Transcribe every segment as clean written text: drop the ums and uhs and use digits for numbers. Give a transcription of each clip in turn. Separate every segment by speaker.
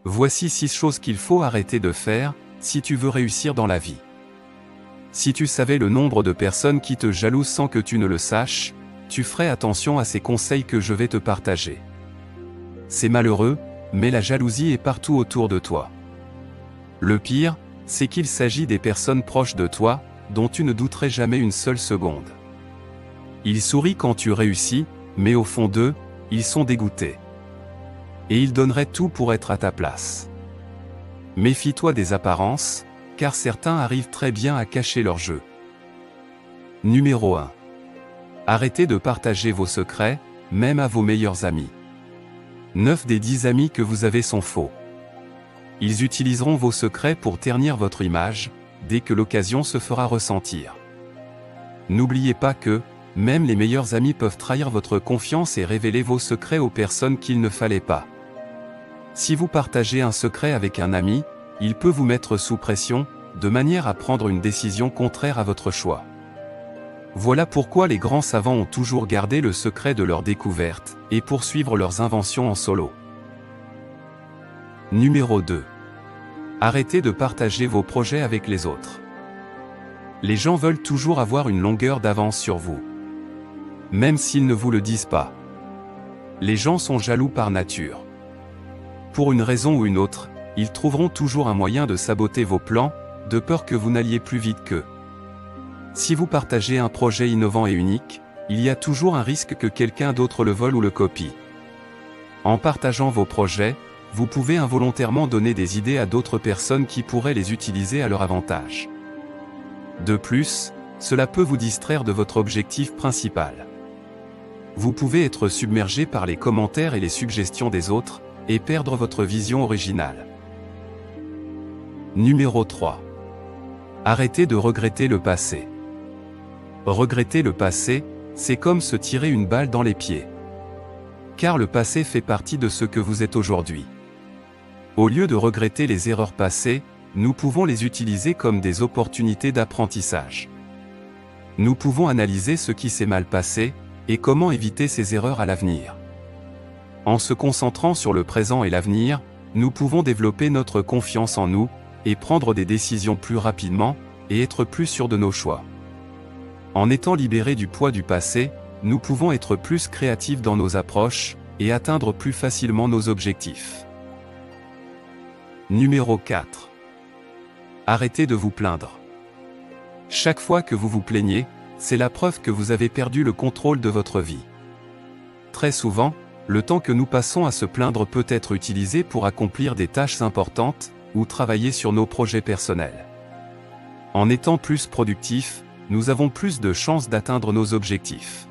Speaker 1: Voici 6 choses qu'il faut arrêter de faire, si tu veux réussir dans la vie. Si tu savais le nombre de personnes qui te jalousent sans que tu ne le saches, tu ferais attention à ces conseils que je vais te partager. C'est malheureux, mais la jalousie est partout autour de toi. Le pire, c'est qu'il s'agit des personnes proches de toi, dont tu ne douterais jamais une seule seconde. Ils sourient quand tu réussis, mais au fond d'eux, ils sont dégoûtés. Et ils donneraient tout pour être à ta place. Méfie-toi des apparences, car certains arrivent très bien à cacher leur jeu. Numéro 1. Arrêtez de partager vos secrets, même à vos meilleurs amis. 9 des 10 amis que vous avez sont faux. Ils utiliseront vos secrets pour ternir votre image, dès que l'occasion se fera ressentir. N'oubliez pas que, même les meilleurs amis peuvent trahir votre confiance et révéler vos secrets aux personnes qu'il ne fallait pas. Si vous partagez un secret avec un ami, il peut vous mettre sous pression, de manière à prendre une décision contraire à votre choix. Voilà pourquoi les grands savants ont toujours gardé le secret de leurs découvertes, et poursuivre leurs inventions en solo. Numéro 2. Arrêtez de partager vos projets avec les autres. Les gens veulent toujours avoir une longueur d'avance sur vous. Même s'ils ne vous le disent pas. Les gens sont jaloux par nature. Pour une raison ou une autre, ils trouveront toujours un moyen de saboter vos plans, de peur que vous n'alliez plus vite qu'eux. Si vous partagez un projet innovant et unique, il y a toujours un risque que quelqu'un d'autre le vole ou le copie. En partageant vos projets, vous pouvez involontairement donner des idées à d'autres personnes qui pourraient les utiliser à leur avantage. De plus, cela peut vous distraire de votre objectif principal. Vous pouvez être submergé par les commentaires et les suggestions des autres, et perdre votre vision originale. Numéro 3. Arrêtez de regretter le passé. Regretter le passé, c'est comme se tirer une balle dans les pieds. Car le passé fait partie de ce que vous êtes aujourd'hui. Au lieu de regretter les erreurs passées, nous pouvons les utiliser comme des opportunités d'apprentissage. Nous pouvons analyser ce qui s'est mal passé, et comment éviter ces erreurs à l'avenir. En se concentrant sur le présent et l'avenir, nous pouvons développer notre confiance en nous, et prendre des décisions plus rapidement, et être plus sûrs de nos choix. En étant libérés du poids du passé, nous pouvons être plus créatifs dans nos approches, et atteindre plus facilement nos objectifs. Numéro 4. Arrêtez de vous plaindre. Chaque fois que vous vous plaignez, c'est la preuve que vous avez perdu le contrôle de votre vie. Très souvent, le temps que nous passons à se plaindre peut être utilisé pour accomplir des tâches importantes, ou travailler sur nos projets personnels. En étant plus productifs, nous avons plus de chances d'atteindre nos objectifs.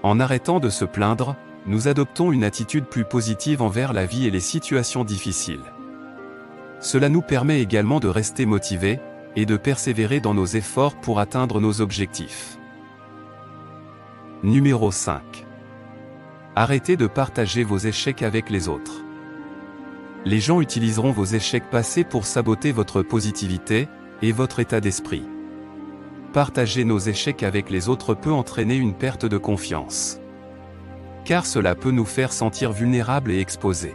Speaker 1: En arrêtant de se plaindre, nous adoptons une attitude plus positive envers la vie et les situations difficiles. Cela nous permet également de rester motivés, et de persévérer dans nos efforts pour atteindre nos objectifs. Numéro 5. Arrêtez de partager vos échecs avec les autres. Les gens utiliseront vos échecs passés pour saboter votre positivité, et votre état d'esprit. Partager nos échecs avec les autres peut entraîner une perte de confiance. Car cela peut nous faire sentir vulnérables et exposés.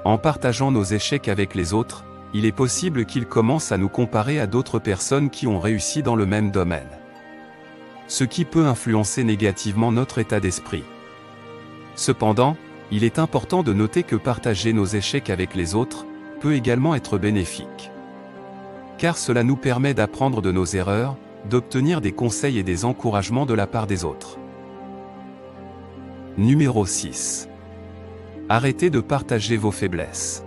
Speaker 1: En partageant nos échecs avec les autres, il est possible qu'ils commencent à nous comparer à d'autres personnes qui ont réussi dans le même domaine. Ce qui peut influencer négativement notre état d'esprit. Cependant, il est important de noter que partager nos échecs avec les autres peut également être bénéfique. Car cela nous permet d'apprendre de nos erreurs, d'obtenir des conseils et des encouragements de la part des autres. Numéro 6. Arrêtez de partager vos faiblesses.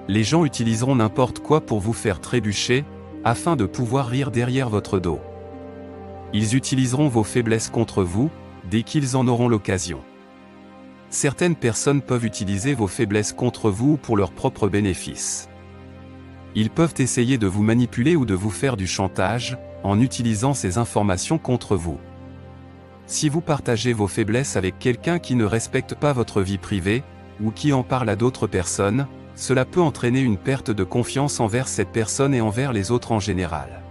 Speaker 1: Les gens utiliseront n'importe quoi pour vous faire trébucher, afin de pouvoir rire derrière votre dos. Ils utiliseront vos faiblesses contre vous, dès qu'ils en auront l'occasion. Certaines personnes peuvent utiliser vos faiblesses contre vous pour leur propre bénéfice. Ils peuvent essayer de vous manipuler ou de vous faire du chantage, en utilisant ces informations contre vous. Si vous partagez vos faiblesses avec quelqu'un qui ne respecte pas votre vie privée, ou qui en parle à d'autres personnes, cela peut entraîner une perte de confiance envers cette personne et envers les autres en général.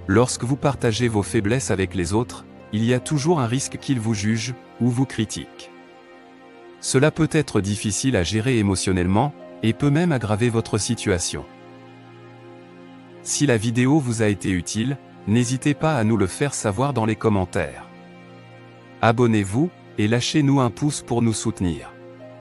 Speaker 1: Lorsque vous partagez vos faiblesses avec les autres, il y a toujours un risque qu'ils vous jugent, ou vous critiquent. Cela peut être difficile à gérer émotionnellement, et peut même aggraver votre situation. Si la vidéo vous a été utile, n'hésitez pas à nous le faire savoir dans les commentaires. Abonnez-vous, et lâchez-nous un pouce pour nous soutenir.